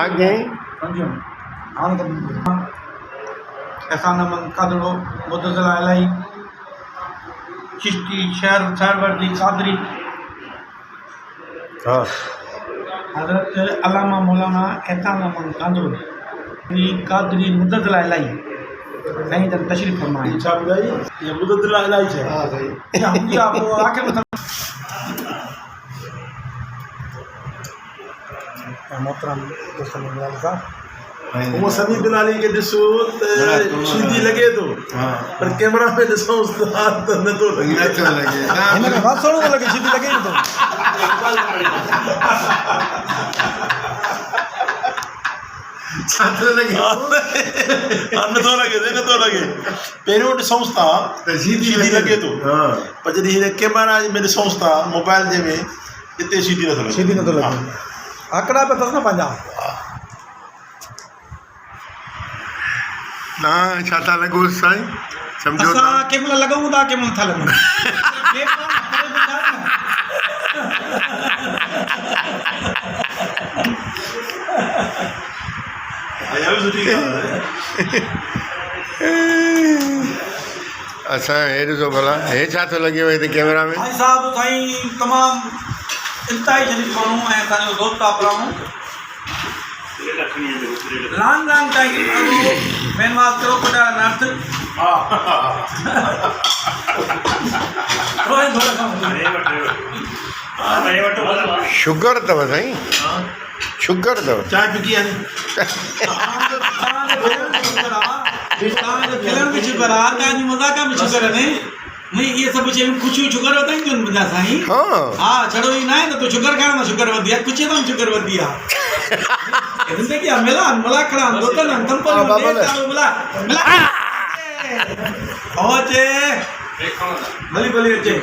आगे ऐसा नमन कादड़ो मुद्दला इलाही चिश्ती शहर वर्दी कादरी हाँ हजरत अल्लामा मौलाना ऐसा नमन कादड़ो कादरी मुद्दला इलाही नहीं जन तशरीफ फरमाए अच्छा भाई ये मुद्दला इलाही है। हाँ भाई या वो आके बता मोहतरम दोस्तों का वो सभी बिलाली के दिसो सीधी लगे तो पर कैमरा में दिसो उस्ताद तो न तो लगे इनके बात सुनो लगे सीधी लगे तो छात्र लगे अन्न तो लगे देख तो लगे पेरोट संस्था सीधी लगे तो पर जदी कैमरा में संस्था मोबाइल जे में इतने सीधी न लगे सीधी न तो लगे आंकड़ा पे तस ना पंजा ना छाता लगो साईं समझो असा केमल लगाऊं ता केमल था लगूं आया भी सुठी है असा हे ॾिसो भला हे छा थो लॻे वई हिते कैमरा में भाई साहब साईं तमाम इंतहाई शरीफ माण्हू ऐं असांजो दोस्त आहे पराऊं लान टाइम मेनवाज करो पटा नर्थ शुगर अथव साईं शुगर अथव चाय पिकी है खिलण में शुगर आहे तव्हांजी मज़ाक़ में शुगर आहे नहीं ये सब शयूं ख़ुशियूं शुगर वधाइनि थियूं मुंहिंजा साईं हाँ हा छड़ो ई न आहे न तो शुगर खाइण सां शुगर वधी आहे कुझु ताईं शुगर वधी आहे ज़िंदगी आहे मिला मला खड़ा दोस्तन कंपनी मिला मिला अचे भली भली अचे